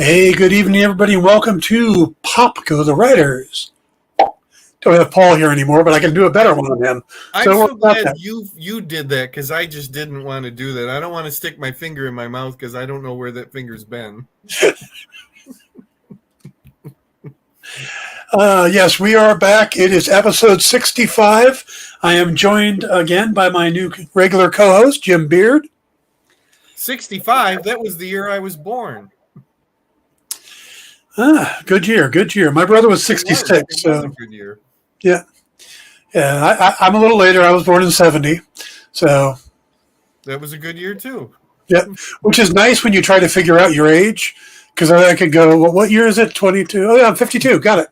Hey, good evening, everybody. Welcome to Popco the Writers. Don't have Paul here anymore, but I can do a better one on him. I'm so glad you did that because I just didn't want to do that. I don't want to stick my finger in my mouth because I don't know where that finger's been. Yes, we are back. It is episode 65. I am joined again by my new regular co-host, Jim Beard. 65? That was the year I was born. Good year. My brother was 66. It was a good year. Yeah. I'm a little later. I was born in 70. So that was a good year too. Yeah, which is nice when you try to figure out your age, because I could go, well, what year is it? 22. Oh, yeah, I'm 52. Got it.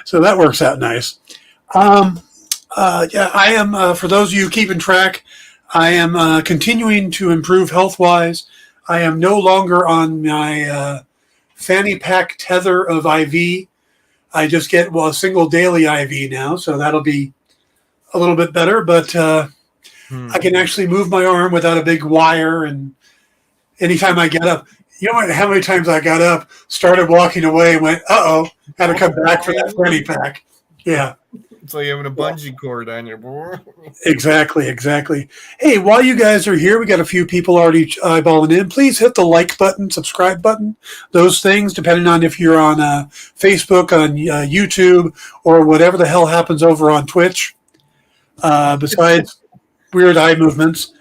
So that works out nice. Yeah, I am, for those of you keeping track, I am continuing to improve health-wise. I am no longer on my fanny pack tether of IV. I just get, a single daily IV now, so that'll be a little bit better, but I can actually move my arm without a big wire, and anytime I get up, you know how many times I got up, started walking away, and went, had to come back for that fanny pack. Yeah. It's like having a bungee cord on your board. Exactly. Hey, while you guys are here, we got a few people already eyeballing in. Please hit the like button, subscribe button, those things, depending on if you're on Facebook, on YouTube, or whatever the hell happens over on Twitch, besides weird eye movements.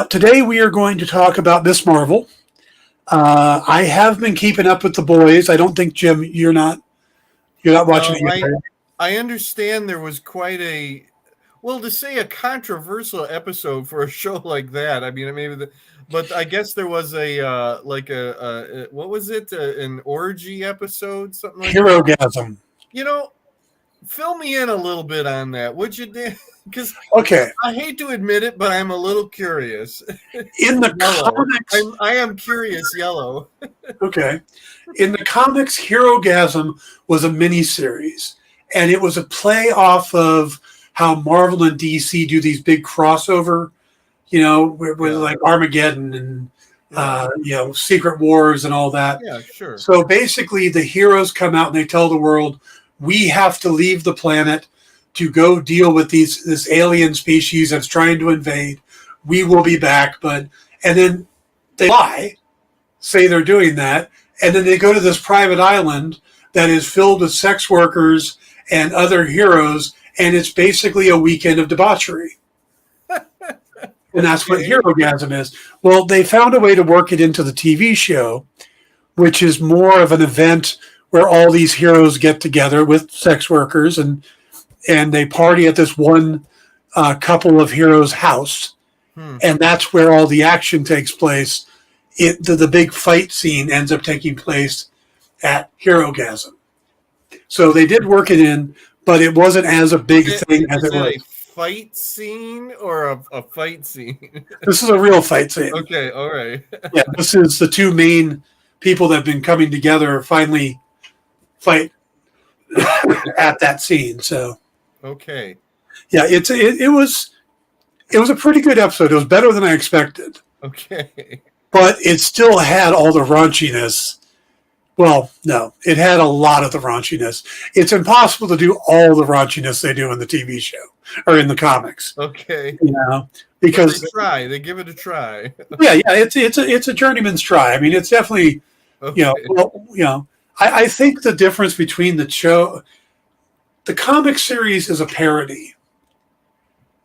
Today we are going to talk about Miss Marvel. I have been keeping up with the boys. I don't think, Jim, you're not watching it. I understand there was quite a, to say a controversial episode for a show like that. I mean, but I guess there was what was it? An orgy episode, something like Herogasm. That. Fill me in a little bit on that, would you, Dan? Because I hate to admit it, but I'm a little curious. In the comics, I am curious. Yellow. Okay. In the comics, Herogasm was a miniseries, and it was a play off of how Marvel and DC do these big crossover, with like Armageddon and Secret Wars and all that. Yeah, sure. So basically, the heroes come out and they tell the world, we have to leave the planet to go deal with this alien species that's trying to invade. We will be back, and then they lie, say they're doing that, and then they go to this private island that is filled with sex workers and other heroes, and it's basically a weekend of debauchery. And that's what Herogasm is. Well, they found a way to work it into the TV show, which is more of an event where all these heroes get together with sex workers and they party at this one couple of heroes' house. And that's where all the action takes place. The big fight scene ends up taking place at Herogasm. So they did work it in, but it wasn't as a big thing as it was. A fight scene or a fight scene? This is a real fight scene. Okay, all right. Yeah, this is the two main people that have been coming together finally fight at that scene. So okay, yeah, it was a pretty good episode. It was better than I expected. Okay, but it still had all the raunchiness. Well, no, it had a lot of the raunchiness. It's impossible to do all the raunchiness they do in the TV show or in the comics. Okay, because they give it a try. Yeah, it's a journeyman's try. I mean, it's definitely I think the difference between the comic series is a parody.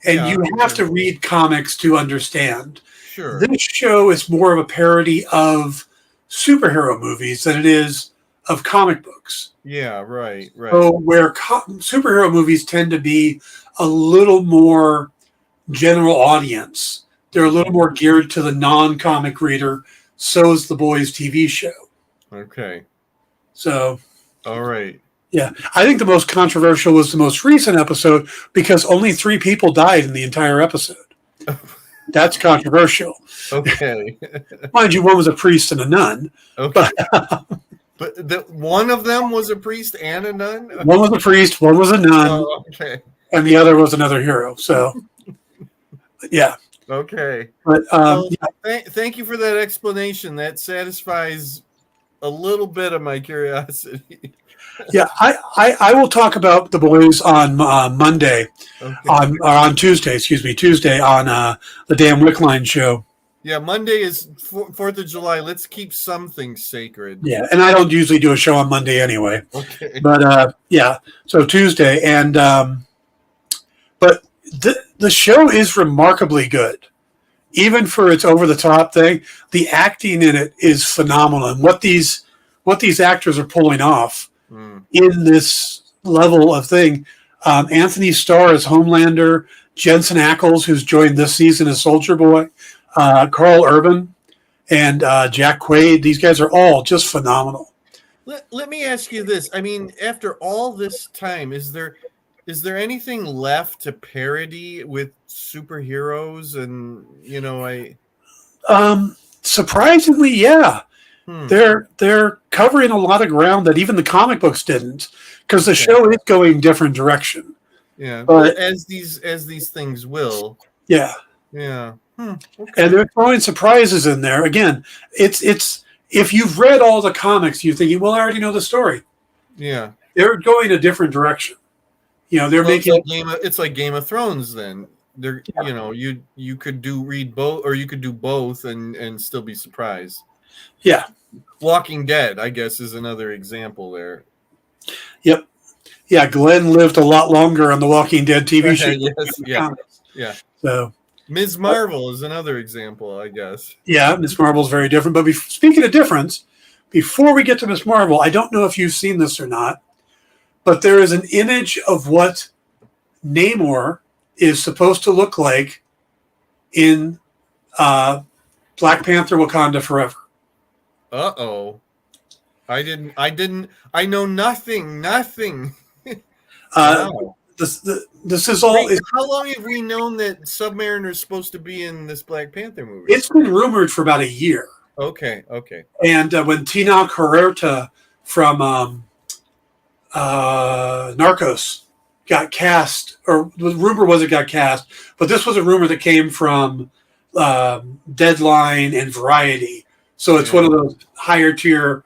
And you have to read comics to understand. Sure. This show is more of a parody of superhero movies than it is of comic books. Yeah, right. So where superhero movies tend to be a little more general audience, they're a little more geared to the non-comic reader. So is The Boys TV show. Okay. So, all right. Yeah, I think the most controversial was the most recent episode because only 3 people died in the entire episode. That's controversial. Okay. Mind you, one was a priest and a nun. Okay. But one of them was a priest and a nun? One was a priest, one was a nun. Oh, okay. And the other was another hero. So, yeah. Okay. But Well, yeah, thank you for that explanation. That satisfies a little bit of my curiosity. yeah, I will talk about the boys on Monday, Okay. on Tuesday, excuse me, Tuesday on the Dan Wickline show. Yeah, Monday is 4th of July. Let's keep something sacred. Yeah, and I don't usually do a show on Monday anyway. Okay. But yeah, so Tuesday, and but the show is remarkably good, even for its over the top thing. The acting in it is phenomenal, and what these actors are pulling off in this level of thing. Anthony Starr as Homelander, Jensen Ackles, who's joined this season as Soldier Boy, Carl Urban, and Jack Quaid. These guys are all just phenomenal. Let me ask you this. I mean, after all this time, is there anything left to parody with superheroes? And Surprisingly, yeah, they're covering a lot of ground that even the comic books didn't, because the show is going different direction. Yeah, but as these things will. Yeah, yeah, and they're throwing surprises in there. Again, it's if you've read all the comics, you're thinking, well, I already know the story. Yeah, they're going a different direction. They're making it's like Game of Thrones. Then they're you could read both, or you could do both and still be surprised. Yeah, Walking Dead, I guess, is another example there. Yep. Yeah, Glenn lived a lot longer on the Walking Dead TV show. Yes, yeah. So Ms. Marvel is another example, I guess. Yeah, Ms. Marvel is very different. But speaking of difference, before we get to Ms. Marvel, I don't know if you've seen this or not, but there is an image of what Namor is supposed to look like in Black Panther: Wakanda Forever. Uh-oh. I know nothing. Wow. This is all. How long have we known that Submariner is supposed to be in this Black Panther movie? It's been rumored for about a year. Okay. And when Tenoch Huerta from Narcos got cast, or the rumor was it got cast, but this was a rumor that came from Deadline and Variety. So it's one of those higher tier.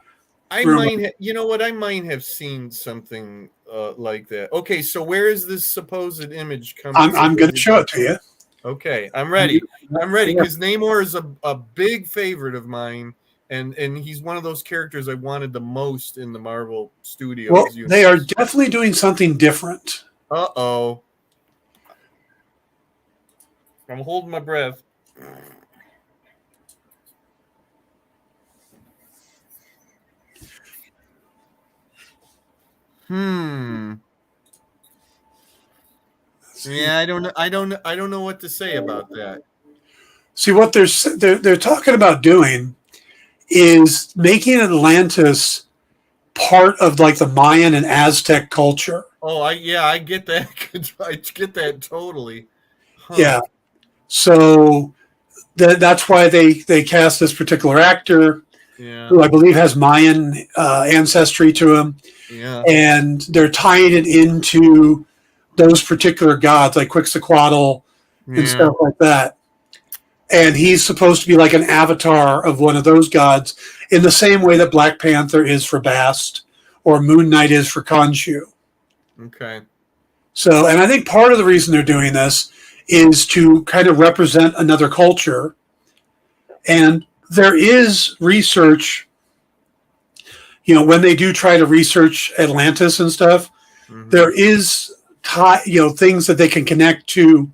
I might have seen something like that. Okay, so where is this supposed image coming from? I'm going to show it to you. Okay, I'm ready. Because Namor is a big favorite of mine, and he's one of those characters I wanted the most in the Marvel Studios. Well, they are definitely doing something different. Uh-oh. I'm holding my breath. Yeah, I don't know what to say about that. See, what they're talking about doing is making Atlantis part of like the Mayan and Aztec culture. Oh, I get that. I get that totally. Huh. Yeah. So that's why they cast this particular actor, who I believe has Mayan ancestry to him. Yeah. And they're tying it into those particular gods, like Quetzalcoatl and stuff like that. And he's supposed to be like an avatar of one of those gods, in the same way that Black Panther is for Bast or Moon Knight is for Khonshu. Okay. So, and I think part of the reason they're doing this is to kind of represent another culture. And there is research, when they do try to research Atlantis and stuff, there is things that they can connect to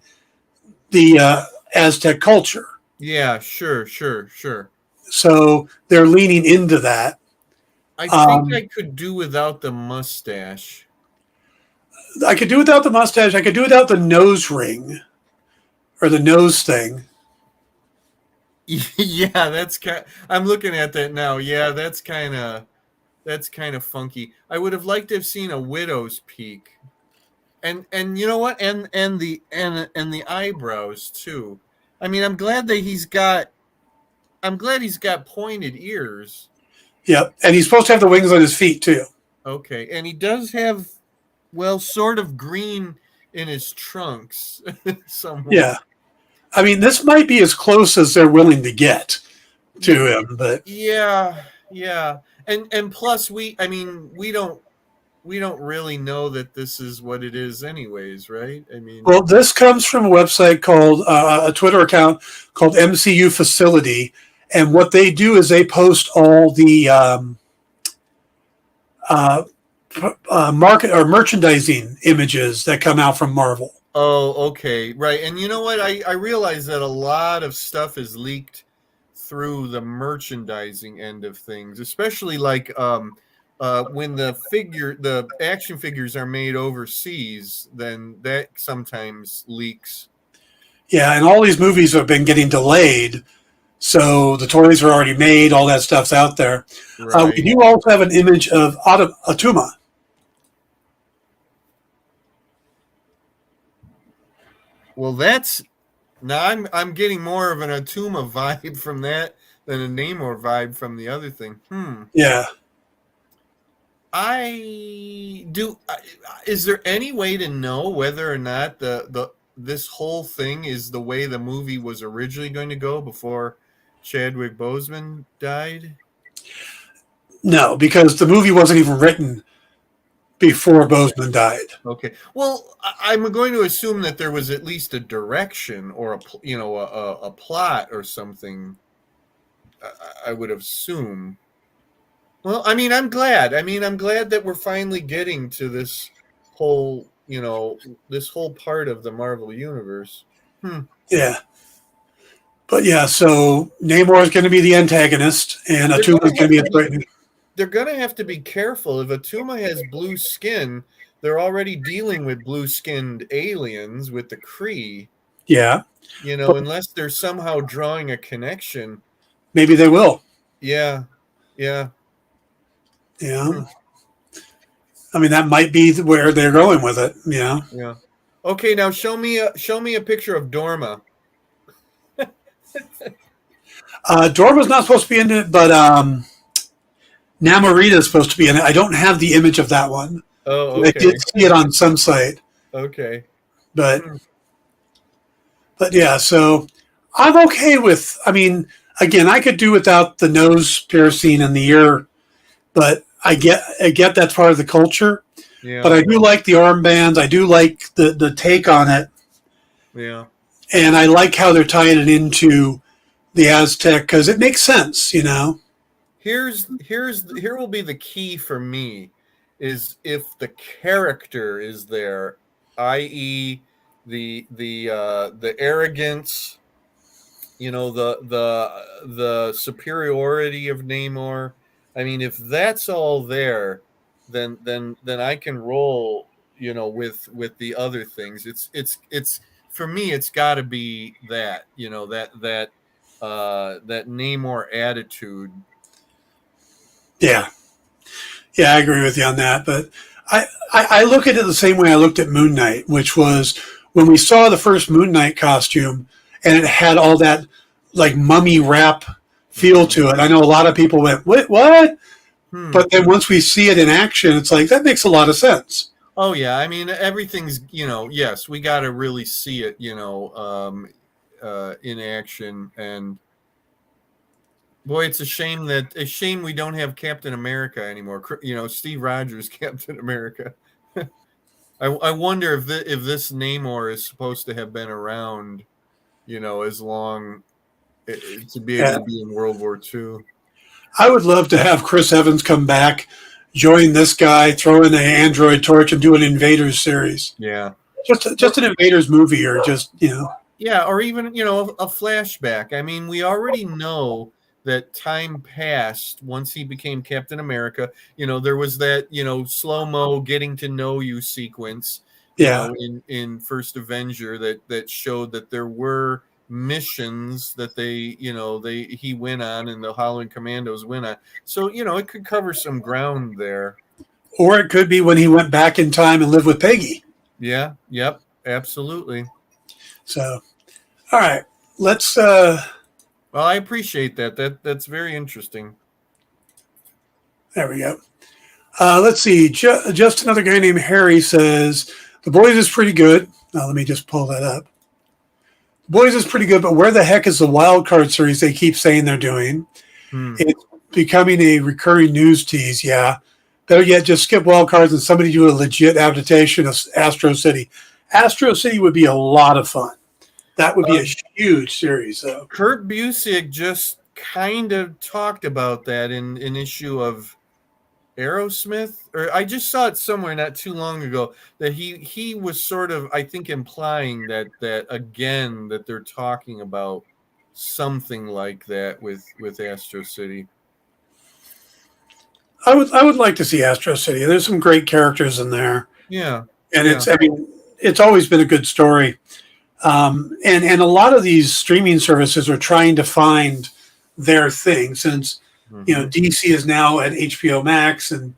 the Aztec culture. Yeah, sure. So they're leaning into that. I think I could do without the mustache. I could do without the mustache. I could do without the nose ring or the nose thing. Yeah, that's I'm looking at that now. Yeah, that's kind of funky. I would have liked to have seen a widow's peak. And you know what? And the eyebrows too. I mean, I'm glad he's got pointed ears. Yep, and he's supposed to have the wings on his feet too. Okay, and he does have, sort of green in his trunks somewhere. Yeah, I mean, this might be as close as they're willing to get to him, but Yeah, yeah. And plus we don't really know that this is what it is anyways, right? I mean, well, this comes from a website called a Twitter account called MCU Facility, and what they do is they post all the uh, market or merchandising images that come out from Marvel. oh, okay. Right. And you know what? I realize that a lot of stuff is leaked through the merchandising end of things, especially like when the action figures are made overseas, then that sometimes leaks. Yeah, and all these movies have been getting delayed, so the toys are already made. All that stuff's out there. Right. We do also have an image of Atuma. Well, that's now I'm getting more of an Atuma vibe from that than a Namor vibe from the other thing. Yeah. I do. Is there any way to know whether or not this whole thing is the way the movie was originally going to go before Chadwick Boseman died? No, because the movie wasn't even written before Boseman died. Okay. Well, I'm going to assume that there was at least a direction or a plot or something. I would assume. Well, I mean, I'm glad. I'm glad that we're finally getting to this whole, this whole part of the Marvel universe. Yeah. But yeah, so Namor is going to be the antagonist, and Atuma is going to be a threat. They're going to have to be careful. If Atuma has blue skin, they're already dealing with blue-skinned aliens with the Kree. Yeah. Unless they're somehow drawing a connection. Maybe they will. Yeah. Yeah. Yeah. I mean, that might be where they're going with it. Yeah. Yeah. Okay, now show me a picture of Dorma. Dorma's not supposed to be in it, but Namorita is supposed to be in it. I don't have the image of that one. Oh, okay. I did see it on some site. Okay. But yeah, so I'm okay with. I mean, again, I could do without the nose piercing and the ear, but I get that's part of the culture. Yeah. But I do like the armbands. I do like the take on it. Yeah. And I like how they're tying it into the Aztec because it makes sense, Here will be the key for me is if the character is there, i.e. the arrogance, the superiority of Namor. I mean, if that's all there, then I can roll, with the other things. It's for me, it's got to be that, that Namor attitude. Yeah, I agree with you on that. But I look at it the same way I looked at Moon Knight, which was when we saw the first Moon Knight costume and it had all that like mummy wrap feel to it. I know a lot of people went, what? But then once we see it in action, it's like, that makes a lot of sense. Oh, yeah. I mean, everything's, yes, we got to really see it, in action. And boy, it's a shame we don't have Captain America anymore. Steve Rogers, Captain America. I wonder if this Namor is supposed to have been around, as long to be able to be in World War II. I would love to have Chris Evans come back, join this guy, throw in the Android torch, and do an Invaders series. Yeah, just an Invaders movie, or just Yeah, or even a flashback. I mean, we already know that time passed once he became Captain America. There was that slow-mo getting to know you sequence. In First Avenger that showed that there were missions that he went on and the Howling Commandos went on. So it could cover some ground there. Or it could be when he went back in time and lived with Peggy. Yeah. Yep. Absolutely. So, all right, let's. Well, I appreciate that. That's very interesting. There we go. Let's see. Just another guy named Harry says The Boys is pretty good. Now let me just pull that up. Boys is pretty good, but where the heck is the wild card series they keep saying they're doing? It's becoming a recurring news tease. Yeah, better yet, just skip wild cards and somebody do a legit adaptation of Astro City. Astro City would be a lot of fun. That would be a huge series, though. Kurt Busiek just kind of talked about that in an issue of Aerosmith, or I just saw it somewhere not too long ago that he was sort of, I think, implying that again that they're talking about something like that with Astro City. I would like to see Astro City. There's some great characters in there. Yeah, and it's always been a good story. And a lot of these streaming services are trying to find their thing, since DC is now at HBO Max and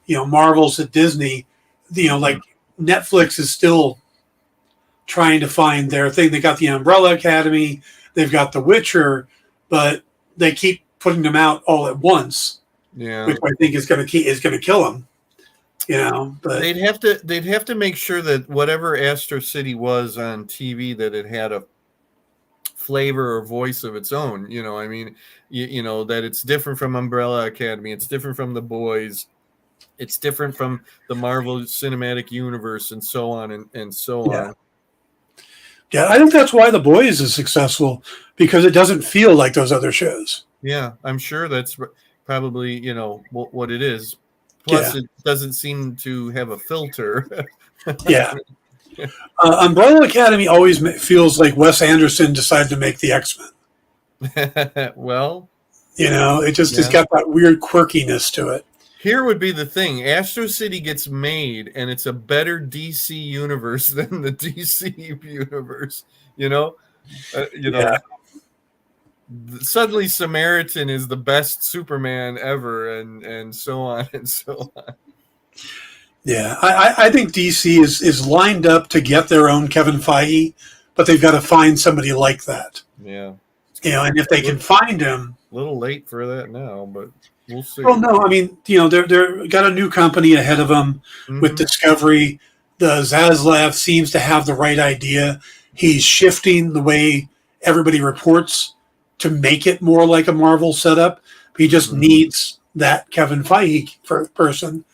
Marvel's at Disney. Like Netflix is still trying to find their thing. They got the Umbrella Academy, they've got The Witcher, but they keep putting them out all at once. Yeah, which I think is going to kill them. But they'd have to make sure that whatever Astro City was on TV, that it had a flavor or voice of its own. I mean, that it's different from Umbrella Academy, it's different from The Boys, it's different from the Marvel Cinematic Universe, and so on and so on. Yeah, I think that's why The Boys is successful, because it doesn't feel like those other shows. Yeah, I'm sure that's probably what it is. Plus, it doesn't seem to have a filter. Yeah. Umbrella Academy always feels like Wes Anderson decided to make the X-Men. Well, it's got that weird quirkiness to it. Here would be the thing: Astro City gets made, and it's a better DC universe than the DC universe. Suddenly Samaritan is the best Superman ever, and so on and so on. Yeah, I think DC is lined up to get their own Kevin Feige, but they've got to find somebody like that. Yeah. And if they can find him. A little late for that now, but we'll see. Well, no, I mean, they're got a new company ahead of them with Discovery. The Zaslav seems to have the right idea. He's shifting the way everybody reports to make it more like a Marvel setup. He just needs that Kevin Feige person,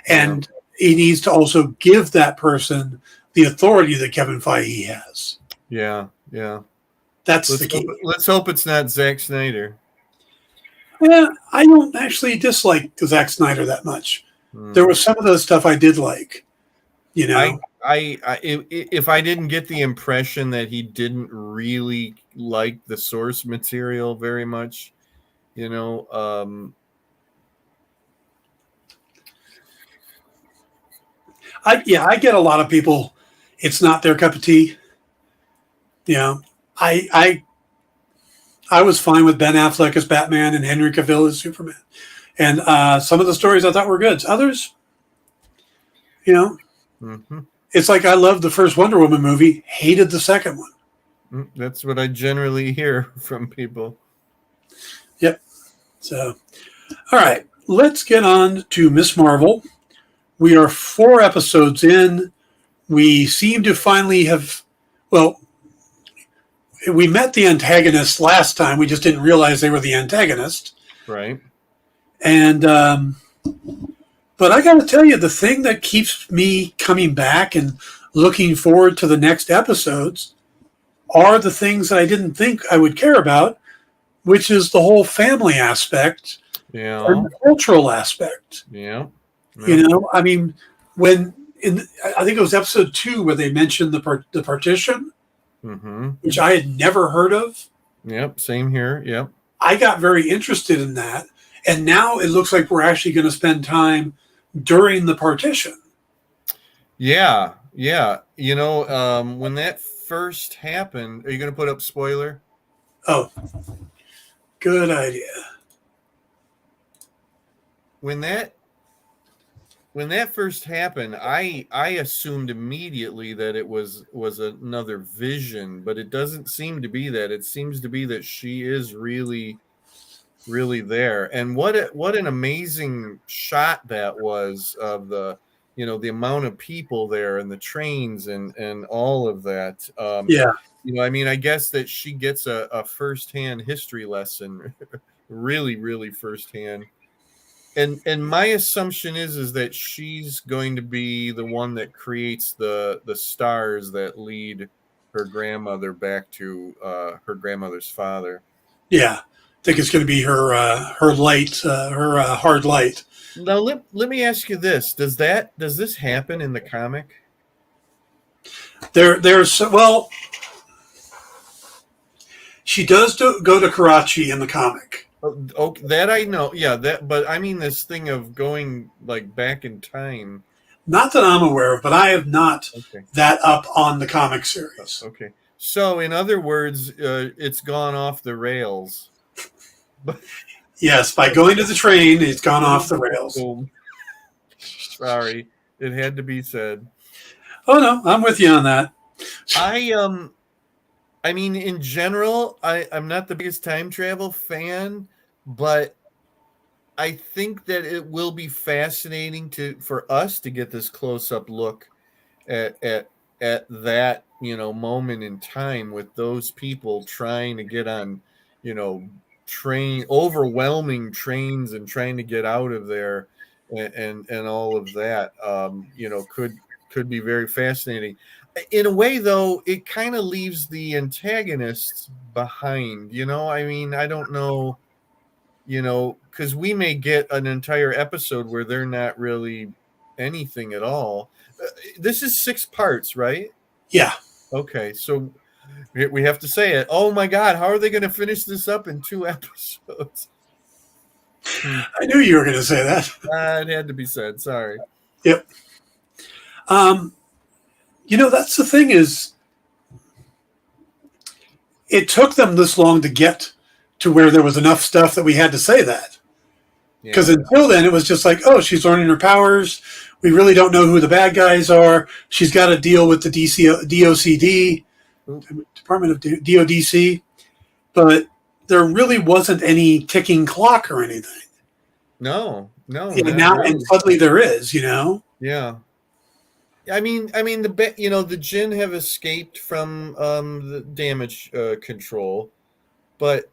and he needs to also give that person the authority that Kevin Feige has. Yeah. That's the key. Let's hope it's not Zack Snyder. Yeah, I don't actually dislike Zack Snyder that much. There was some of the stuff I did like. If I didn't get the impression that he didn't really like the source material very much, I get a lot of people. It's not their cup of tea. I was fine with Ben Affleck as Batman and Henry Cavill as Superman, and some of the stories I thought were good. Others, it's like I loved the first Wonder Woman movie, hated the second one. That's what I generally hear from people. Yep. So, all right, let's get on to Miss Marvel. We are 4 episodes in. We seem to finally have, we met the antagonist last time. We just didn't realize they were the antagonist. Right. And, but I got to tell you, the thing that keeps me coming back and looking forward to the next episodes are the things that I didn't think I would care about, which is the whole family aspect and the cultural aspect. Yeah. I mean, I think it was episode 2 where they mentioned the partition, which I had never heard of. Yep, same here. Yep. I got very interested in that, and now it looks like we're actually going to spend time during the partition. Yeah. When that first happened, are you going to put up spoiler? Oh, good idea. When that first happened, I assumed immediately that it was another vision, but it doesn't seem to be that. It seems to be that she is really, really there. And what an amazing shot that was of the the amount of people there and the trains and all of that. I mean, I guess that she gets a firsthand history lesson, really, really firsthand. And my assumption is that she's going to be the one that creates the stars that lead her grandmother back to her grandmother's father. Yeah, I think it's going to be her light, her hard light. Now let me ask you this: does this happen in the comic? Well, she does go to Karachi in the comic. Okay, that I know. Yeah, but I mean this thing of going like back in time. Not that I'm aware of, but I have not Okay. that up on the comic series. Okay. So, in other words, it's gone off the rails. Yes, by going to the train, it's gone off the rails. Sorry, it had to be said. Oh no, I'm with you on that. I mean, in general, I'm not the biggest time travel fan, but I think that it will be fascinating for us to get this close-up look at that moment in time with those people trying to get on overwhelming trains and trying to get out of there and all of that could be very fascinating. In a way, though, it kind of leaves the antagonists behind. I mean, I don't know, because we may get an entire episode where they're not really anything at all. This is 6 parts, right? Yeah. Okay, so we have to say it. Oh my God, how are they going to finish this up in 2 episodes? I knew you were going to say that. It had to be said. Sorry. Yep. That's the thing is, it took them this long to get to where there was enough stuff that we had to say that. Because until then, it was just like, oh, she's learning her powers. We really don't know who the bad guys are. She's got to deal with the DOCD, Department of DODC. But there really wasn't any ticking clock or anything. No. And suddenly there is, Yeah. I mean, the Jinn have escaped from the damage control, but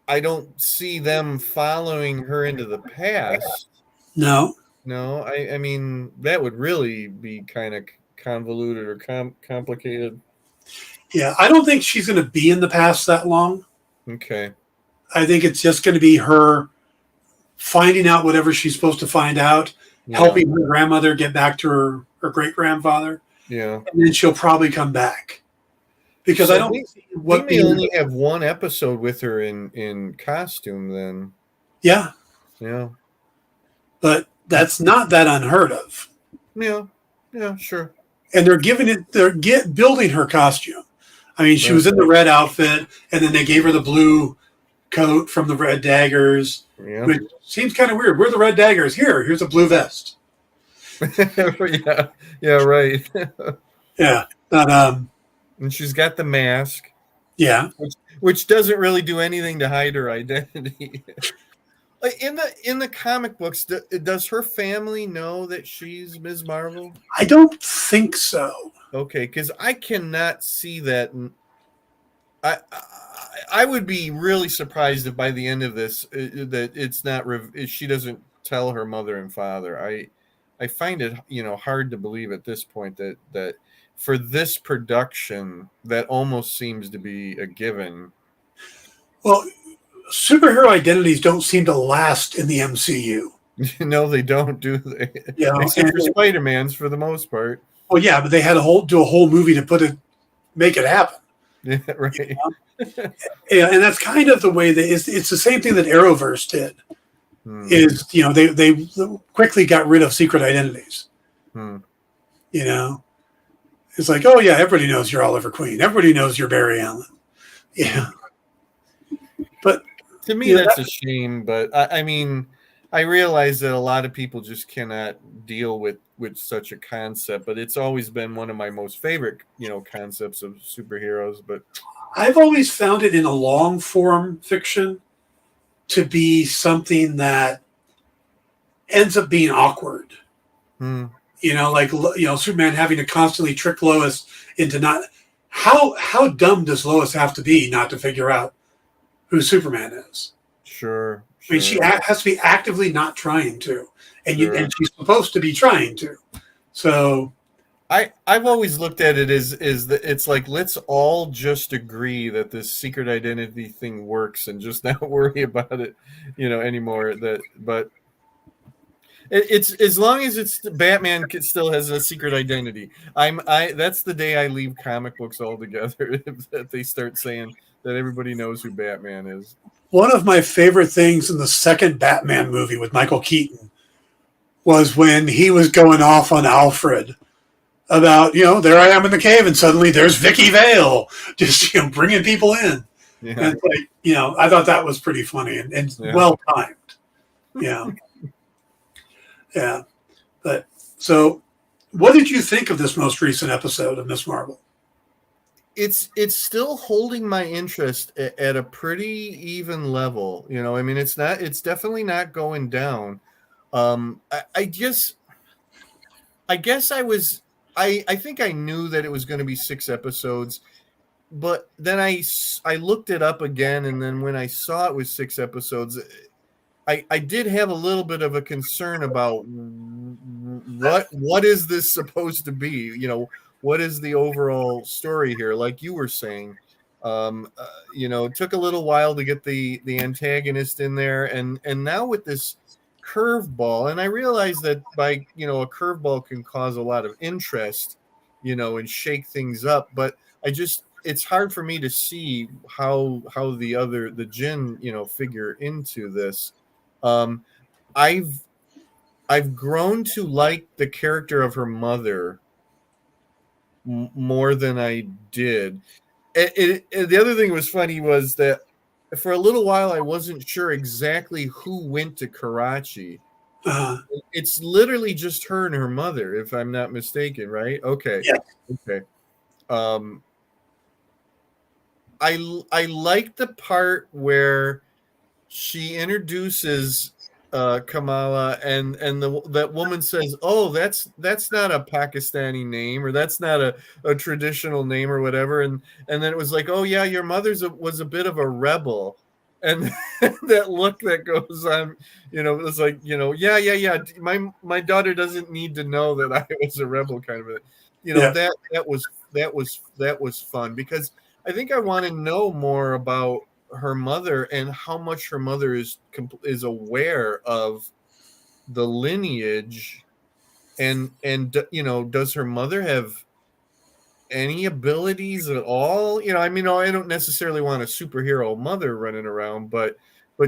I don't see them following her into the past. No. I mean, that would really be kind of convoluted or complicated. Yeah, I don't think she's going to be in the past that long. Okay. I think it's just going to be her finding out whatever she's supposed to find out, helping her grandmother get back to her great-grandfather. Yeah. And then she'll probably come back. Because I don't see what we only have 1 episode with her in costume then. Yeah. Yeah. But that's not that unheard of. Yeah. Yeah, sure. And they're building her costume. I mean, she was in the red outfit, and then they gave her the blue coat from the Red Daggers, which seems kind of weird. We're the Red Daggers. Here's a blue vest. Yeah, right. Yeah. But, and she's got the mask. Yeah. Which doesn't really do anything to hide her identity. In the comic books, does her family know that she's Ms. Marvel? I don't think so. Okay, because I cannot see that. I would be really surprised if by the end of this that it's not she doesn't tell her mother and father. I find it hard to believe at this point that for this production that almost seems to be a given. Well, superhero identities don't seem to last in the MCU. No, they don't, do they? Yeah, except for Spider-Man's for the most part. Well, yeah, but they had do a whole movie to make it happen. Yeah, right. Yeah, and that's kind of the way that it's the same thing that Arrowverse did. Is they quickly got rid of secret identities. It's like, oh yeah, everybody knows you're Oliver Queen. Everybody knows you're Barry Allen. Yeah, but to me that's a shame. But I mean, I realize that a lot of people just cannot deal with such a concept. But it's always been one of my most favorite concepts of superheroes. But I've always found it in a long form fiction to be something that ends up being awkward. Like Superman having to constantly trick Lois into not how dumb does Lois have to be not to figure out who Superman is? Sure. I mean, she has to be actively not trying to, and Sure. and she's supposed to be trying to. So I've always looked at it as that it's like, let's all just agree that this secret identity thing works and just not worry about it, anymore. But it's as long as it's Batman still has a secret identity. That's the day I leave comic books altogether. That they start saying that everybody knows who Batman is. one of my favorite things in the second Batman movie with Michael Keaton was when he was going off on Alfred about, there I am in the cave and suddenly there's Vicky Vale just, bringing people in. Yeah. And it's like, I thought that was pretty funny and well timed. Yeah. Yeah. But so what did you think of this most recent episode of Miss Marvel? It's still holding my interest at a pretty even level. It's definitely not going down. I guess I think I knew that it was going to be 6 episodes, but then I looked it up again, and then when I saw it was 6 episodes, I did have a little bit of a concern about what is this supposed to be? What is the overall story here? Like you were saying, it took a little while to get the antagonist in there, and now with this curveball, and I realize that by a curveball can cause a lot of interest, and shake things up, but it's hard for me to see how the Jinn figure into this. I've grown to like the character of her mother more than I did. The other thing was funny was that for a little while I wasn't sure exactly who went to Karachi. It's literally just her and her mother, if I'm not mistaken, right? Okay. Yeah. Okay. I like the part where she introduces Kamala, and that woman says, "Oh, that's not a Pakistani name, or that's not a traditional name, or whatever." And then it was like, "Oh yeah, your mother's was a bit of a rebel," and that look that goes on, it was like, yeah. My daughter doesn't need to know that I was a rebel, kind of that was fun, because I think I want to know more about her mother and how much her mother is aware of the lineage, and does her mother have any abilities at all? I don't necessarily want a superhero mother running around, but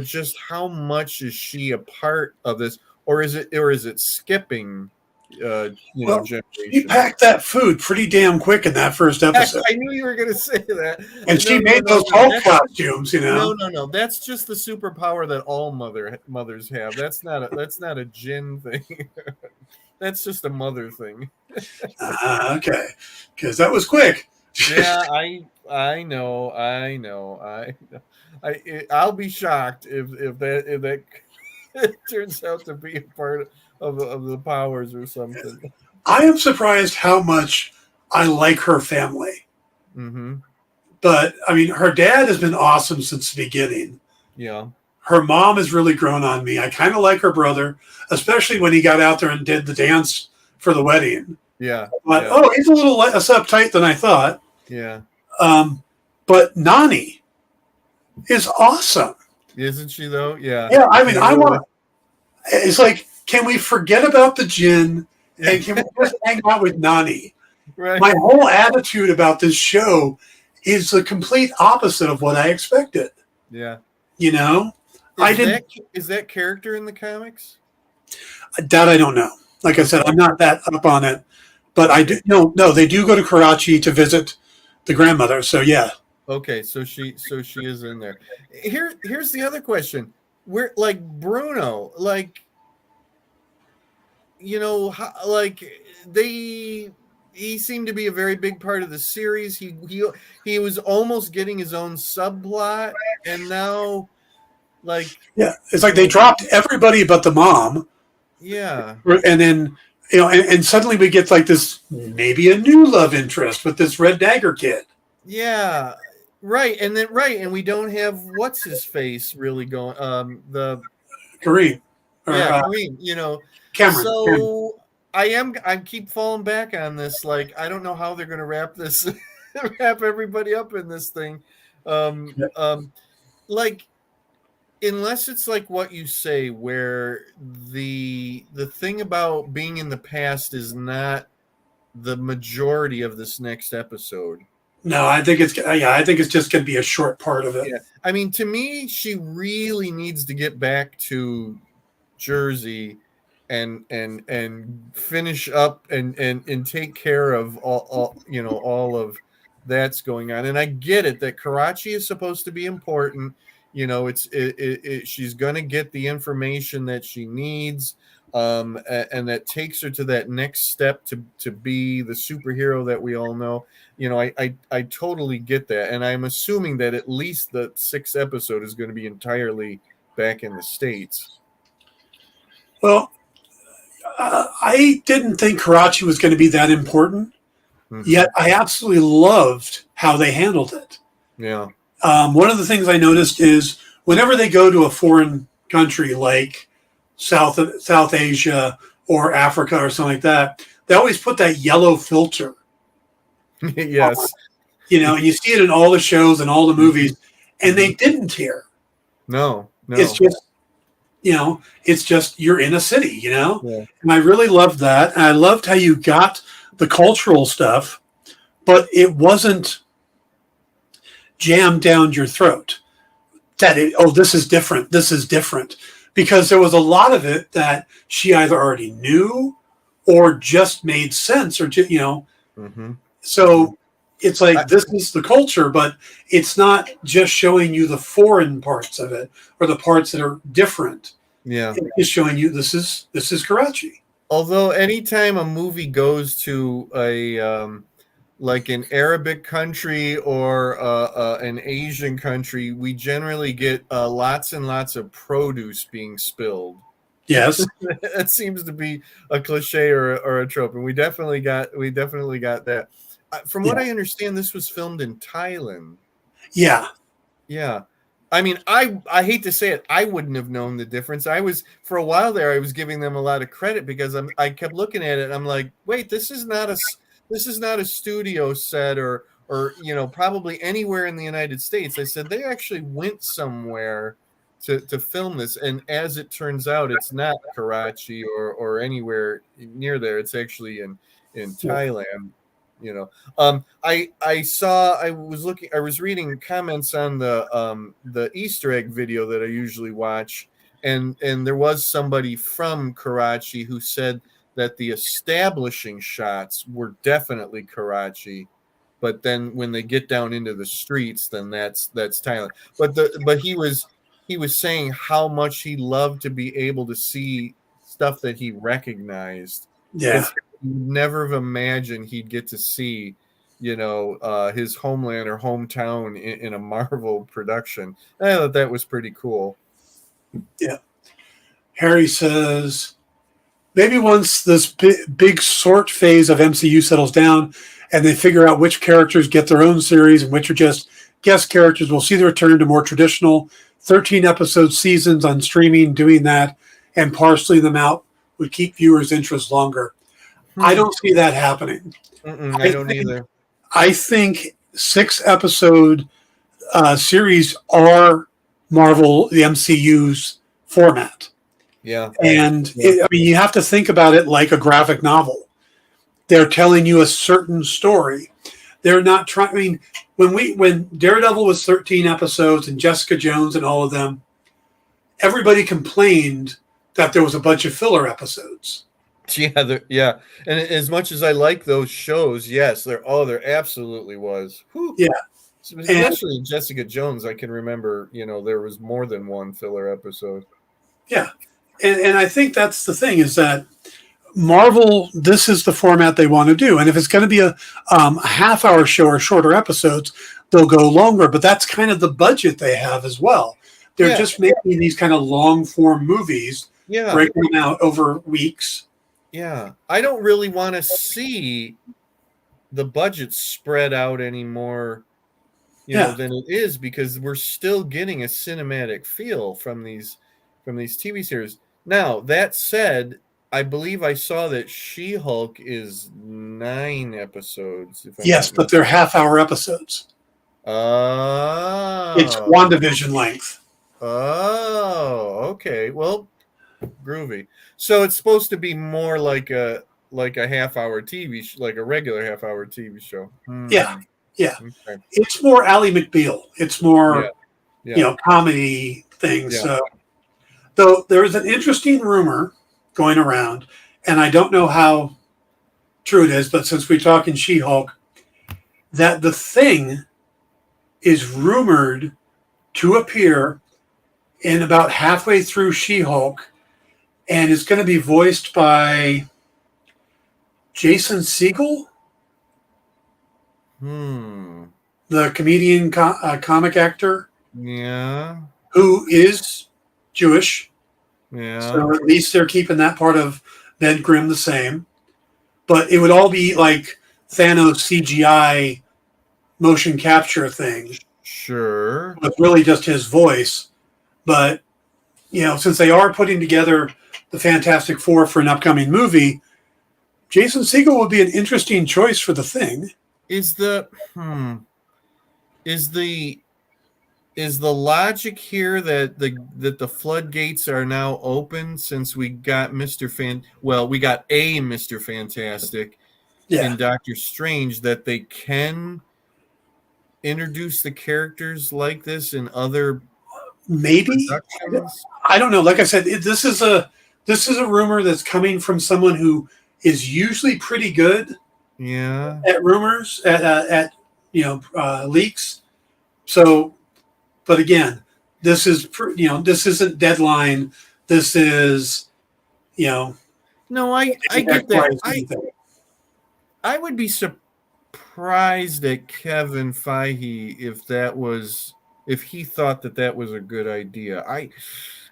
just how much is she a part of this, or is it skipping generation? She packed that food pretty damn quick in that first episode. I knew you were going to say that. And she made those Hulk costumes, No. That's just the superpower that all mothers have. That's not a Jinn thing. That's just a mother thing. Okay, because that was quick. Yeah, I know. I'll be shocked if that turns out to be a part of the powers or something. I am surprised how much I like her family. Mm-hmm. But I mean, her dad has been awesome since the beginning. Yeah. Her mom has really grown on me. I kind of like her brother, especially when he got out there and did the dance for the wedding. Yeah. But he's a little less uptight than I thought. Yeah. But Nani is awesome. Isn't she though? Yeah. Yeah. I mean, it's like, can we forget about the Jinn and can we just hang out with Nani? Right. My whole attitude about this show is the complete opposite of what I expected. Yeah. Is that character in the comics? That I don't know. Like I said, I'm not that up on it, but I do. No, they do go to Karachi to visit the grandmother. So yeah. Okay, so she is in there. Here's the other question: where, like, Bruno, like, he seemed to be a very big part of the series. He was almost getting his own subplot, and now, like, yeah, it's like they dropped everybody but the mom. Yeah, and then and suddenly we get like this, maybe a new love interest with this Red Dagger kid. Yeah, right, and we don't have what's his face really going. The Kareem or Yeah, Kareem. Cameron. So I keep falling back on this. Like, I don't know how they're going to wrap this, wrap everybody up in this thing. Um, Yeah. um, like, unless it's like what you say, where the thing about being in the past is not the majority of this next episode. No, I think it's I think it's just going to be a short part of it. Yeah, I mean, to me, she really needs to get back to Jersey and finish up and take care of all of that's going on. And I get it that Karachi is supposed to be important. She's going to get the information that she needs, and that takes her to that next step to be the superhero that we all know. I totally get that, and I'm assuming that at least the sixth episode is going to be entirely back in the States. Well, I didn't think Karachi was going to be that important, yet I absolutely loved how they handled it. Yeah. One of the things I noticed is whenever they go to a foreign country like South Asia or Africa or something like that, they always put that yellow filter. Yes. And you see it in all the shows and all the movies, and they didn't here. No. It's just, it's just you're in a city, Yeah. And I really loved that. And I loved how you got the cultural stuff, but it wasn't jammed down your throat that this is different. This is different, because there was a lot of it that she either already knew or just made sense or just, so it's like, this is the culture, but it's not just showing you the foreign parts of it or the parts that are different. Yeah. It's showing you this is Karachi. Although anytime a movie goes to a like an Arabic country or an Asian country, we generally get lots and lots of produce being spilled. Yes. That seems to be a cliche or a trope, and we definitely got that. From what I understand, this was filmed in Thailand. Yeah. Yeah. I mean, I hate to say it, I wouldn't have known the difference. For a while there, I was giving them a lot of credit because I kept looking at it and I'm like, wait, this is not a studio set or probably anywhere in the United States. I said they actually went somewhere to film this, and as it turns out, it's not Karachi or anywhere near there. It's actually in Thailand. I was reading comments on the Easter egg video that I usually watch, and there was somebody from Karachi who said that the establishing shots were definitely Karachi, but then when they get down into the streets, then that's Thailand. But he was saying how much he loved to be able to see stuff that he recognized. Yeah. Never have imagined he'd get to see, his homeland or hometown in a Marvel production. I thought that was pretty cool. Yeah. Harry says, maybe once this big sort phase of MCU settles down and they figure out which characters get their own series and which are just guest characters, we'll see the return to more traditional 13-episode seasons on streaming. Doing that and parceling them out would keep viewers' interest longer. I don't see that happening. I don't either. I think 6-episode series are Marvel, the MCU's format. Yeah. And you have to think about it like a graphic novel. They're telling you a certain story. They're not trying. I mean, when Daredevil was 13 episodes and Jessica Jones and all of them, everybody complained that there was a bunch of filler episodes. Yeah. And as much as I like those shows, yes, there absolutely was. Whew. Yeah. Especially Jessica Jones, I can remember, there was more than one filler episode. Yeah. And I think that's the thing, is that Marvel, this is the format they want to do. And if it's going to be a half-hour show or shorter episodes, they'll go longer. But that's kind of the budget they have as well. They're just making these kind of long-form movies, breaking them out over weeks. Yeah. I don't really want to see the budget spread out anymore than it is, because we're still getting a cinematic feel from these TV series. Now, that said, I believe I saw that She-Hulk is 9 episodes. If I'm Yes, not but they're half-hour episodes. It's Oh. WandaVision length. Oh, okay. Well, groovy. So it's supposed to be more like a half-hour like a regular half-hour TV show. Yeah. Okay. It's more Ally McBeal. It's more, Yeah. comedy things. Yeah. So, though there is an interesting rumor going around, and I don't know how true it is, but since we're talking She-Hulk, that the Thing is rumored to appear in about halfway through She-Hulk, and is going to be voiced by Jason Segel, the comedian, comic actor, who is Jewish. So at least they're keeping that part of Ben Grimm the same. But it would all be like Thanos CGI motion capture thing. Sure. With really just his voice. But, since they are putting together the Fantastic Four for an upcoming movie, Jason Segel would be an interesting choice for the Thing. Is the logic here that the floodgates are now open, since we got we got a Mr. Fantastic in Doctor Strange, that they can introduce the characters like this in other productions? I don't know. Like I said, this is a rumor that's coming from someone who is usually pretty good at rumors, at leaks. So, but again, this is this isn't Deadline. This is No, I get that. I would be surprised at Kevin Feige if he thought that was a good idea.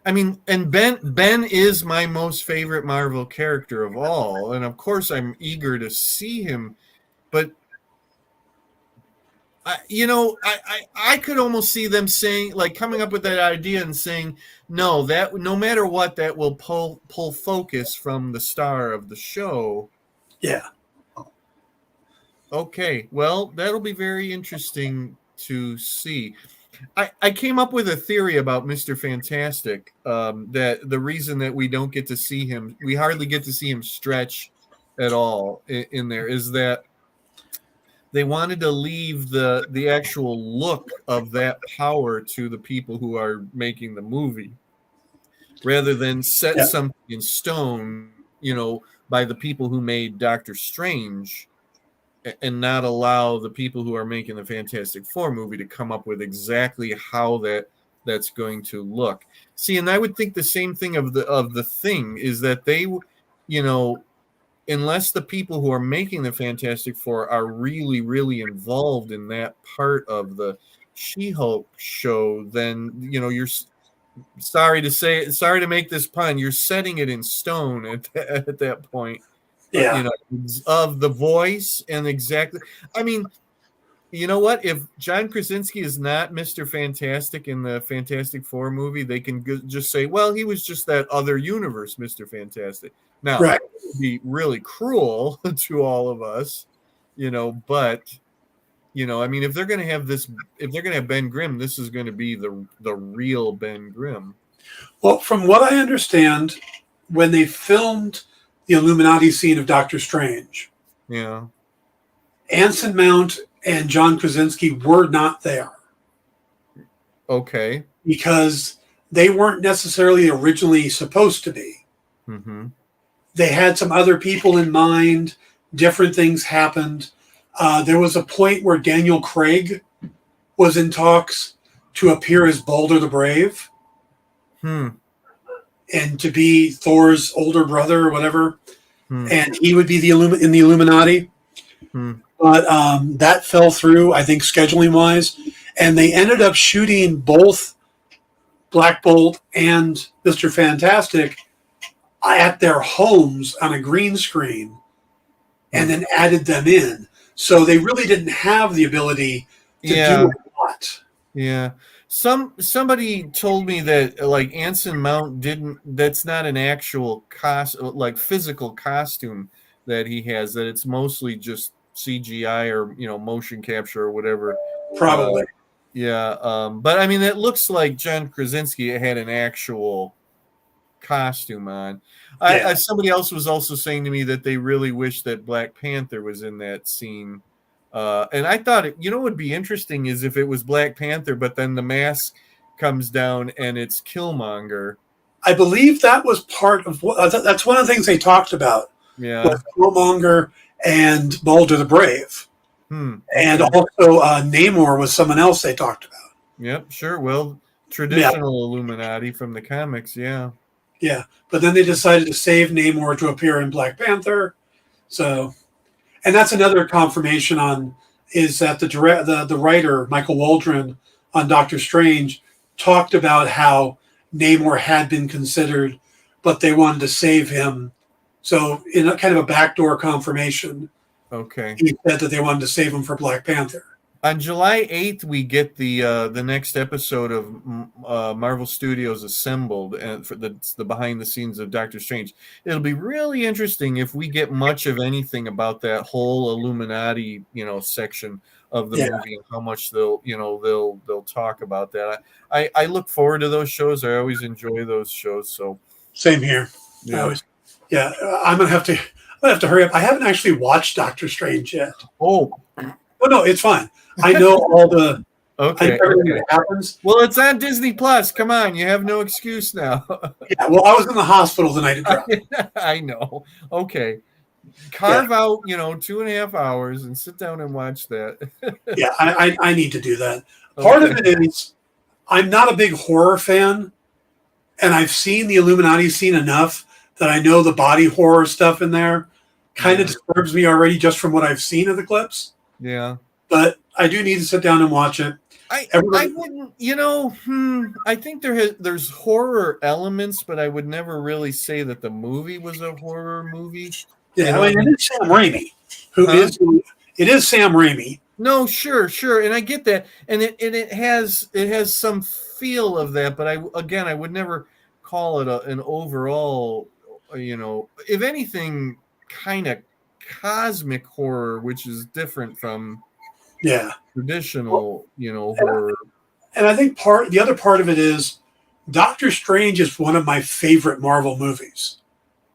I mean, and Ben is my most favorite Marvel character of all, and of course I'm eager to see him, but I could almost see them saying, like, coming up with that idea and saying, no, that no matter what, that will pull focus from the star of the show. Yeah. Okay, well, that'll be very interesting to see. I came up with a theory about Mr. Fantastic, that the reason that we don't get to see him, we hardly get to see him stretch at all in there, is that they wanted to leave the actual look of that power to the people who are making the movie, rather than set something in stone, by the people who made Doctor Strange, and not allow the people who are making the Fantastic Four movie to come up with exactly how that's going to look. See, and I would think the same thing of the Thing, is that they, unless the people who are making the Fantastic Four are really, really involved in that part of the She-Hulk show, then, you're sorry to make this pun, you're setting it in stone at that point. Yeah. Of the voice and exactly. I mean, you know what? If John Krasinski is not Mr. Fantastic in the Fantastic Four movie, they can just say, well, he was just that other universe, Mr. Fantastic. Now, that would be really cruel to all of us, but, I mean, if they're going to have Ben Grimm, this is going to be the real Ben Grimm. Well, from what I understand, when they filmed the Illuminati scene of Doctor Strange, Anson Mount and John Krasinski were not there. Okay. Because they weren't necessarily originally supposed to be. Mm-hmm. They had some other people in mind. Different things happened. There was a point where Daniel Craig was in talks to appear as Balder the Brave. And to be Thor's older brother or whatever. And he would be in the Illuminati. But that fell through, I think, scheduling-wise. And they ended up shooting both Black Bolt and Mr. Fantastic at their homes on a green screen and then added them in. So they really didn't have the ability to do a lot. Yeah. Somebody told me that like Anson Mount didn't that's not an actual like physical costume that he has, that it's mostly just CGI or motion capture or whatever. Uh Probably. yeah, but I mean it looks like John Krasinski had an actual costume on. Yeah. Somebody else was also saying to me that they really wish that Black Panther was in that scene. And I thought, what would be interesting is if it was Black Panther, but then the mask comes down and it's Killmonger. I believe that was part of what that's one of the things they talked about Yeah. was Killmonger and Balder the Brave. And Okay. also Namor was someone else they talked about. Yep. Sure. Well, Yeah. traditional Illuminati from the comics. Yeah. Yeah. But then they decided to save Namor to appear in Black Panther. So, and that's another confirmation on is that the writer Michael Waldron on Doctor Strange talked about how Namor had been considered, but they wanted to save him. So, in a kind of a backdoor confirmation, Okay. he said that they wanted to save him for Black Panther. On July 8th, we get the next episode of Marvel Studios Assembled, and for the behind the scenes of Doctor Strange. It'll be really interesting if we get much of anything about that whole Illuminati, section of the movie, and how much they'll talk about that. I look forward to those shows. I always enjoy those shows. So Same here. yeah. I'm gonna have to hurry up. I haven't actually watched Doctor Strange yet. Oh, no, it's fine. I know all the okay. everything that happens. Well, it's on Disney Plus. Come on, you have no excuse now. Yeah, well, I was in the hospital the night it dropped. I know. Okay. Carve out, 2.5 hours and sit down and watch that. Yeah, I need to do that. Part of it is I'm not a big horror fan, and I've seen the Illuminati scene enough that I know the body horror stuff in there kind of disturbs me already just from what I've seen of the clips. Yeah. But I do need to sit down and watch it. I wouldn't, I think there's horror elements, but I would never really say that the movie was a horror movie. Yeah, I mean, it is Sam Raimi, it is Sam Raimi. No, sure, and I get that, and it has some feel of that, but I would never call it an overall, if anything, kind of cosmic horror, which is different from traditional, horror. And I think the other part of it is Doctor Strange is one of my favorite Marvel movies.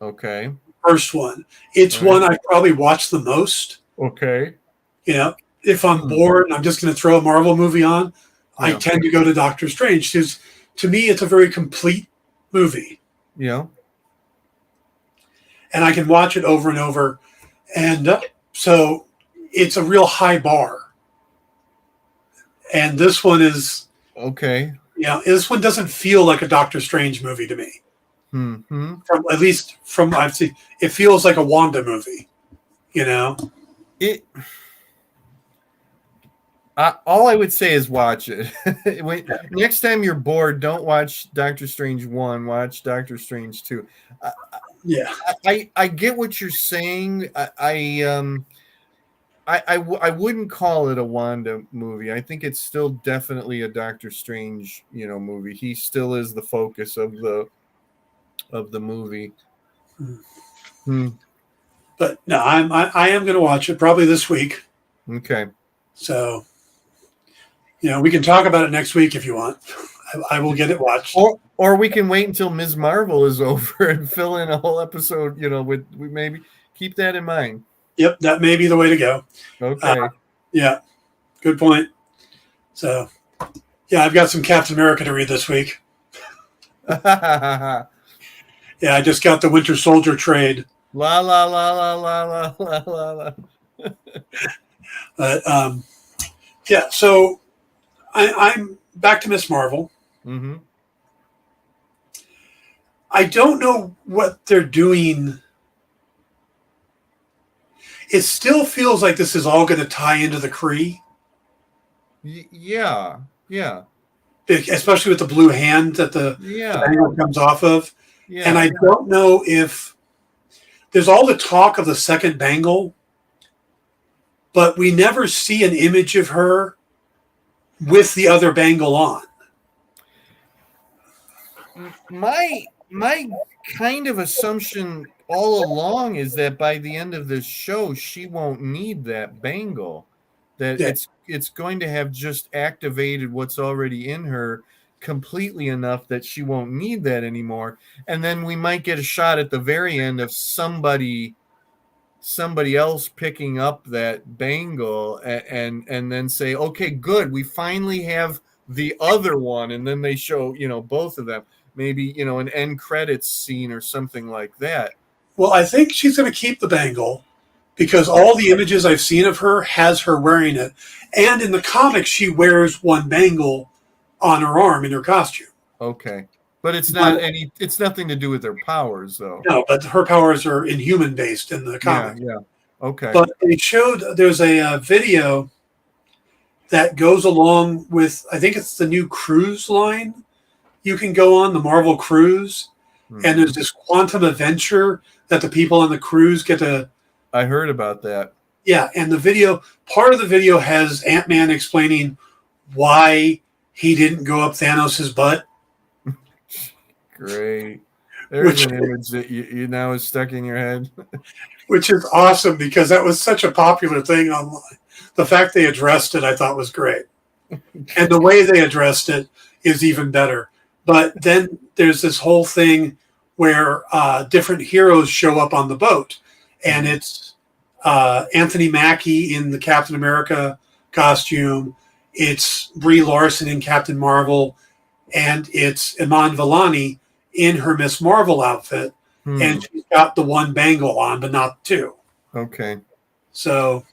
Okay. First one. It's one I probably watch the most. Okay. If I'm bored and I'm just going to throw a Marvel movie on, I tend to go to Doctor Strange because to me it's a very complete movie. Yeah. And I can watch it over and over. And so it's a real high bar. And this one is okay. Yeah, this one doesn't feel like a Doctor Strange movie to me. Mm-hmm. At least from I've seen, it feels like a Wanda movie. All I would say is watch it. Next time you're bored, don't watch Doctor Strange 1. Watch Doctor Strange 2. I get what you're saying. I wouldn't call it a Wanda movie. I think it's still definitely a Doctor Strange, movie. He still is the focus of the movie. But no, I am going to watch it probably this week. Okay. So, we can talk about it next week if you want. I will get it watched. Or we can wait until Ms. Marvel is over and fill in a whole episode, with maybe keep that in mind. Yep, that may be the way to go. Okay. Yeah, good point. So, yeah, I've got some Captain America to read this week. Yeah, I just got the Winter Soldier trade. La la la la la la la la la. But yeah, so I'm back to Miss Marvel. Mm-hmm. I don't know what they're doing. It still feels like this is all going to tie into the Kree. Yeah. Especially with the blue hand that the bangle comes off of. Yeah. And I don't know if there's all the talk of the second bangle, but we never see an image of her. with the other bangle on. My kind of assumption all along is that by the end of this show, she won't need that bangle. That Yeah. it's going to have just activated what's already in her completely enough that she won't need that anymore. And then we might get a shot at the very end of somebody else picking up that bangle and then say, okay, good, we finally have the other one. And then they show, both of them, maybe, an end credits scene or something like that. Well, I think she's going to keep the bangle because all the images I've seen of her has her wearing it. And in the comics, she wears one bangle on her arm in her costume. Okay. But it's it's nothing to do with her powers, though. No, but her powers are inhuman based in the comic. Yeah. Okay. But they showed, there's a video that goes along with, I think it's the new cruise line you can go on, the Marvel Cruise. Mm-hmm. And there's this quantum adventure that the people on the cruise get to. I heard about that. Yeah, and part of the video has Ant-Man explaining why he didn't go up Thanos' butt. Great. There's an image that you now is stuck in your head. Which is awesome because that was such a popular thing online. The fact they addressed it, I thought was great. And the way they addressed it is even better. But then there's this whole thing where different heroes show up on the boat. And it's Anthony Mackie in the Captain America costume. It's Brie Larson in Captain Marvel. And it's Iman Vellani in her Miss Marvel outfit. And she's got the one bangle on, but not two. Okay. So.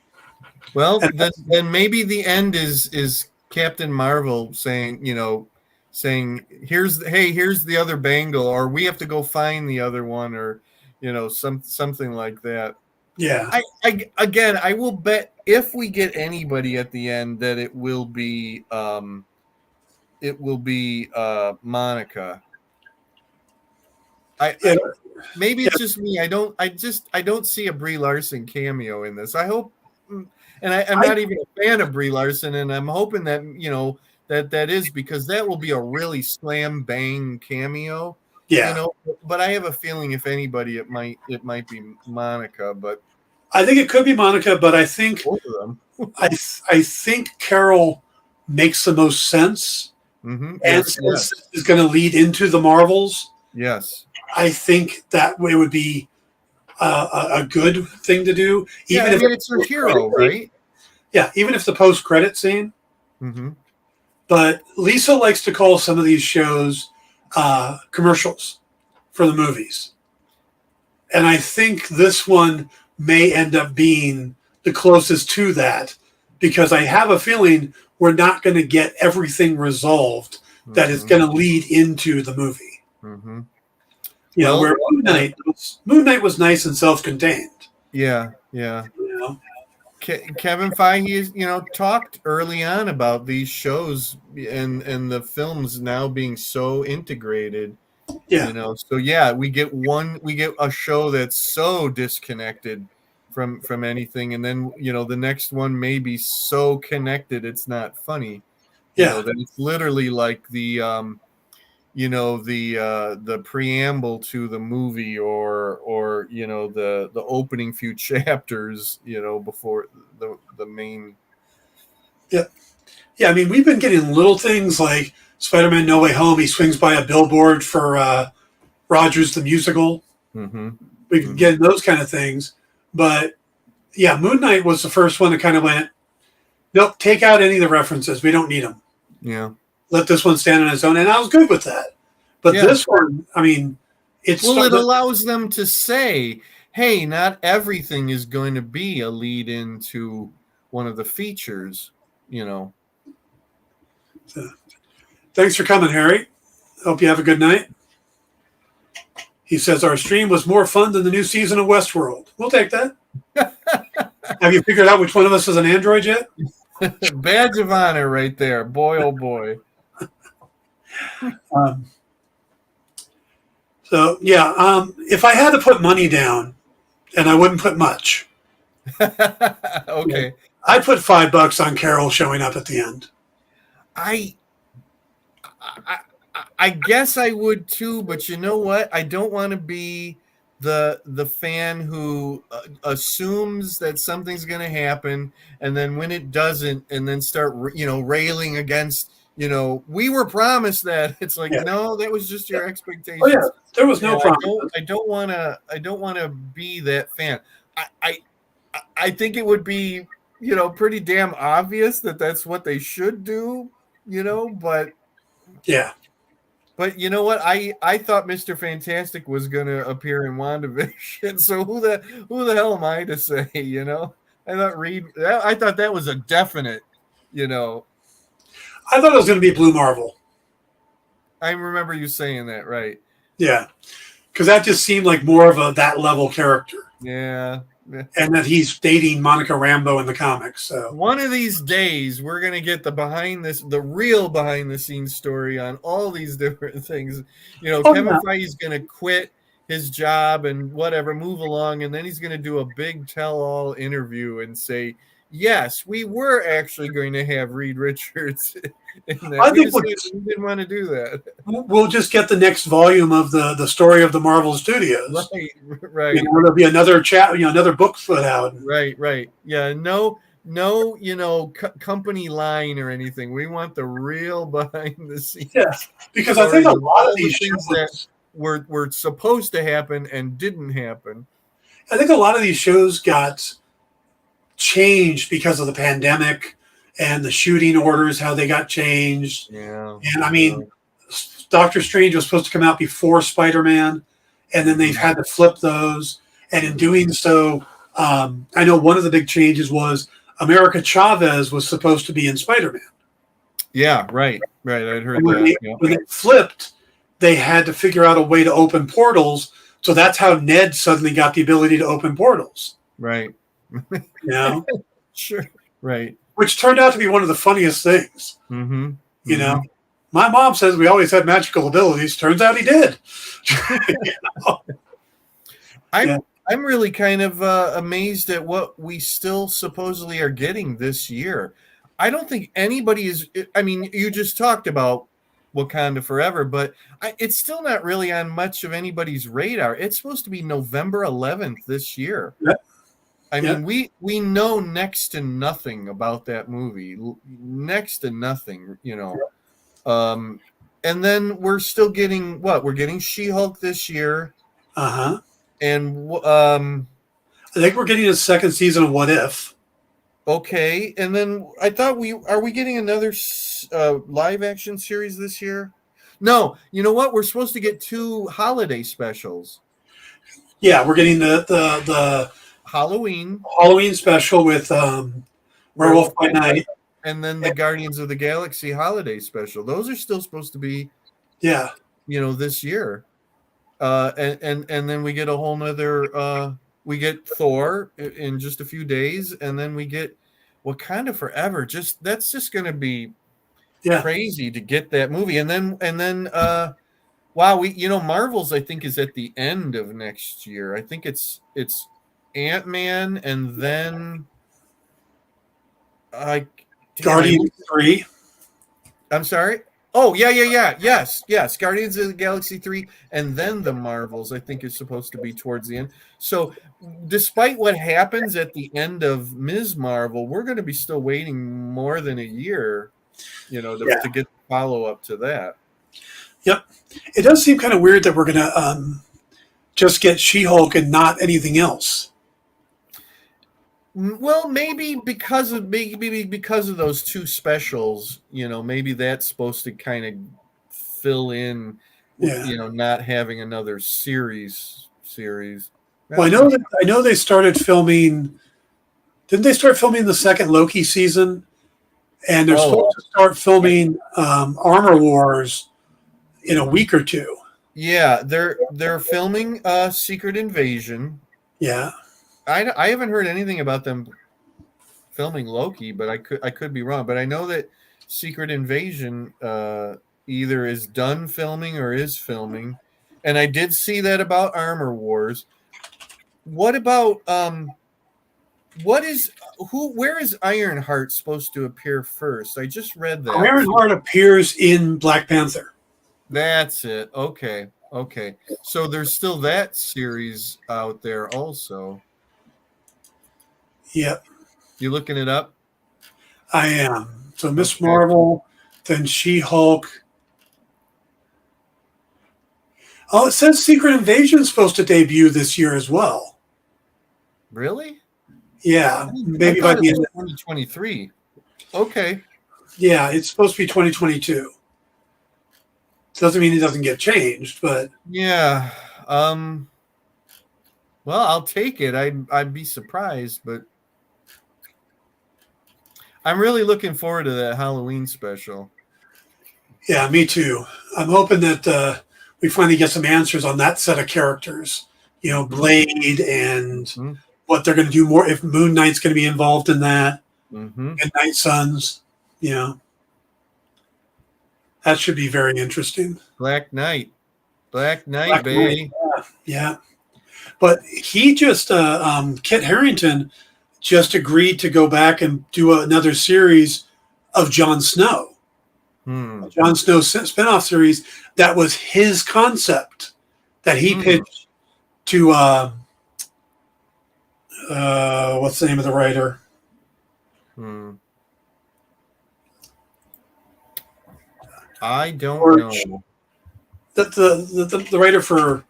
Well, then maybe the end is Captain Marvel saying, here's the other bangle, or we have to go find the other one, or something like that. Yeah. I will bet if we get anybody at the end that it will be Monica. Maybe it's just me. I don't see a Brie Larson cameo in this. I hope, and I'm not even a fan of Brie Larson, and I'm hoping that that is because that will be a really slam bang cameo. Yeah. But I have a feeling if anybody, it might be Monica. But I think it could be Monica, but I think both of them. I think Carol makes the most sense, mm-hmm. and yes. Is going to lead into the Marvels. Yes. I think that way would be a good thing to do. Even if it's her hero, right? Yeah, even if the post-credit scene. Mm-hmm. But Lisa likes to call some of these shows commercials for the movies. And I think this one may end up being the closest to that because I have a feeling we're not going to get everything resolved that is going to lead into the movie. Mm-hmm. Where Moon Knight was nice and self-contained. Yeah. Kevin Feige, talked early on about these shows and the films now being so integrated. Yeah. So we get a show that's so disconnected from anything, and then the next one may be so connected it's not funny. That it's literally like the the preamble to the movie or the opening few chapters, before the main. Yeah. I mean, we've been getting little things like Spider-Man No Way Home. He swings by a billboard for Rogers the Musical. Mm-hmm. We've been getting those kind of things. But yeah, Moon Knight was the first one that kind of went, nope, take out any of the references. We don't need them. Yeah. Let this one stand on its own, and I was good with that. But this one, I mean, it allows them to say, "Hey, not everything is going to be a lead into one of the features." So, thanks for coming, Harry. Hope you have a good night. He says our stream was more fun than the new season of Westworld. We'll take that. Have you figured out which one of us is an android yet? Badge of honor right there. Boy, oh boy. If I had to put money down, and I wouldn't put much. Okay. I'd put $5 on Carol showing up at the end. I, I I guess I would too, but you know what? I don't want to be the fan who assumes that something's going to happen, and then when it doesn't, and then start railing against. We were promised that. It's like, Yeah. no, that was just your Oh expectations. yeah, there was no problem. I don't want to. I don't want to be that fan. I think it would be pretty damn obvious that that's what they should do. But Yeah. you know what? I thought Mr. Fantastic was going to appear in WandaVision. So who the hell am I to say? I thought that was a definite. I thought it was going to be Blue Marvel. I remember you saying that, right? Yeah, because that just seemed like more of a that level character. Yeah. And that he's dating Monica Rambeau in the comics. So one of these days we're gonna get the real behind the scenes story on all these different things. Kevin Feige's gonna quit his job and whatever, move along, and then he's gonna do a big tell-all interview and say, yes, we were actually going to have Reed Richards. I think we didn't want to do that. We'll just get the next volume of the story of the Marvel Studios. Right. There'll be another another book put out. Right. Yeah. No, company line or anything. We want the real behind the scenes. Yeah, because I think a lot of these things that were supposed to happen and didn't happen. I think a lot of these shows got changed because of the pandemic and the shooting orders, how they got changed. Yeah. And I mean, Doctor Strange was supposed to come out before Spider-Man, and then they've had to flip those. And in doing so, I know one of the big changes was America Chavez was supposed to be in Spider-Man. Yeah, right. I'd heard when that. When it flipped, they had to figure out a way to open portals. So that's how Ned suddenly got the ability to open portals. Right. Sure. Right. Which turned out to be one of the funniest things. Mm-hmm. You know, my mom says we always had magical abilities. Turns out he did. I'm really kind of amazed at what we still supposedly are getting this year. I don't think anybody is. I mean, you just talked about Wakanda Forever, but it's still not really on much of anybody's radar. It's supposed to be November 11th this year. Yep. I mean, we know next to nothing about that movie. Next to nothing, And then we're still getting what? We're getting She-Hulk this year. Uh-huh. And I think we're getting a second season of What If. Okay, and then I thought we getting another live action series this year? No, you know what? We're supposed to get 2 holiday specials. Yeah, we're getting the Halloween special with Werewolf by Night, and then the Guardians of the Galaxy holiday special. Those are still supposed to be, this year. And then we get a whole nother. We get Thor in just a few days, and then we get Wakanda Forever. That's just going to be crazy to get that movie. And then wow, Marvel's I think is at the end of next year. I think it's Ant-Man and then Guardians 3. I'm sorry. Oh, yeah. Yes. Guardians of the Galaxy 3, and then the Marvels, I think, is supposed to be towards the end. So, despite what happens at the end of Ms. Marvel, we're going to be still waiting more than a year, to get the follow-up to that. Yep. It does seem kind of weird that we're going to just get She-Hulk and not anything else. Well, maybe because of those 2 specials, maybe that's supposed to kind of fill in, not having another series. Well, I know they started filming. Didn't they start filming the second Loki season? And they're supposed to start filming Armor Wars in a week or 2. Yeah, they're filming Secret Invasion. Yeah. I haven't heard anything about them filming Loki, but I could be wrong. But I know that Secret Invasion either is done filming or is filming, and I did see that about Armor Wars. What about where is Ironheart supposed to appear first? I just read that. Ironheart appears in Black Panther. That's it. Okay. So there's still that series out there also. Yep. You looking it up? I am. So Miss Marvel, then She-Hulk. Oh, it says Secret Invasion is supposed to debut this year as well. Really? Yeah, maybe by the end of 2023. Okay. Yeah, it's supposed to be 2022. Doesn't mean it doesn't get changed, but yeah. Well, I'll take it. I'd be surprised, but I'm really looking forward to that Halloween special. Yeah, me too. I'm hoping that we finally get some answers on that set of characters. You know, Blade and what they're going to do more. If Moon Knight's going to be involved in that, and Night Sons, you know, that should be very interesting. Black Knight, baby. Yeah. But he just, Kit Harington just agreed to go back and do another series of Jon Snow. Jon Snow spinoff series that was his concept that he pitched to what's the name of the writer? I don't know. The writer for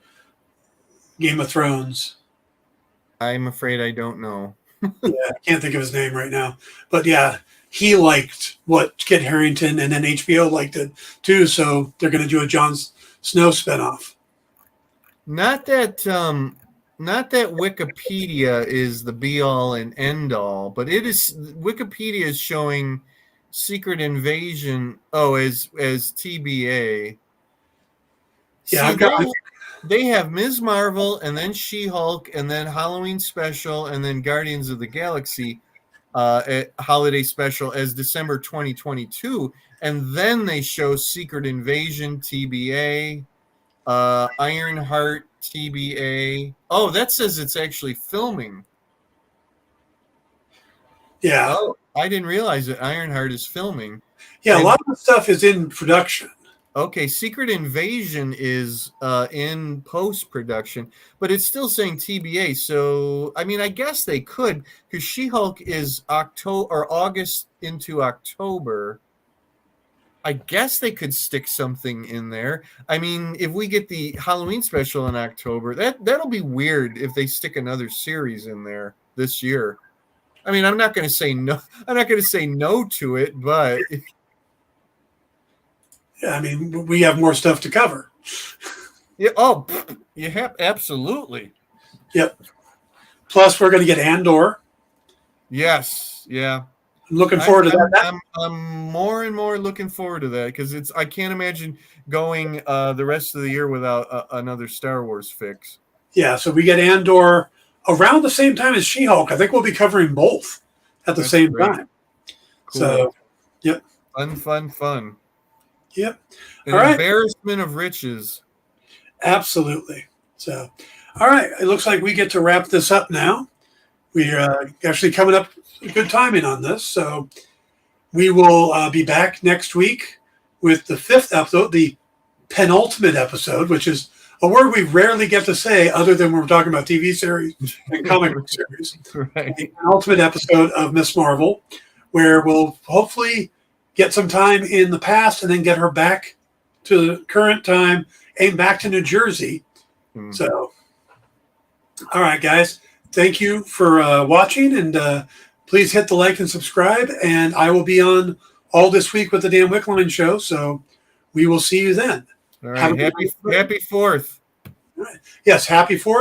Game of Thrones. I'm afraid I don't know. Yeah, I can't think of his name right now. But yeah, he liked what Kit Harington, and then HBO liked it too. So they're going to do a Jon Snow spinoff. Not that Wikipedia is the be all and end all, but Wikipedia is showing Secret Invasion as TBA. Yeah, they have Ms. Marvel, and then She-Hulk, and then Halloween special, and then Guardians of the Galaxy holiday special as December 2022, and then they show Secret Invasion TBA, Ironheart TBA. Oh, that says it's actually filming. Yeah. Oh, I didn't realize that Ironheart is filming. Yeah, a lot of the stuff is in production. Okay, Secret Invasion is in post-production, but it's still saying TBA. So, I mean, I guess they could, because She-Hulk is August into October. I guess they could stick something in there. I mean, if we get the Halloween special in October, that'll be weird if they stick another series in there this year. I mean, I'm not going to say no. I'm not going to say no to it, but yeah, I mean, we have more stuff to cover. Yeah. Oh, you have absolutely. Yep. Plus, we're going to get Andor. Yes. Yeah. I'm looking forward to that. I'm more and more looking forward to that because I can't imagine going the rest of the year without another Star Wars fix. Yeah. So we get Andor around the same time as She-Hulk. I think we'll be covering both at the same time. Cool. So, yep. Fun. Yep. An embarrassment of riches. Absolutely. So, all right. It looks like we get to wrap this up now. We're actually coming up good timing on this. So we will be back next week with the 5th episode, the penultimate episode, which is a word we rarely get to say other than when we're talking about TV series and comic book series. Right. The penultimate episode of Miss Marvel, where we'll hopefully get some time in the past and then get her back to the current time and back to New Jersey. So, all right, guys. Thank you for watching, and please hit the like and subscribe. And I will be on all this week with the Dan Wickline Show, so we will see you then. All right. Happy 4th. All right. Yes, happy 4th.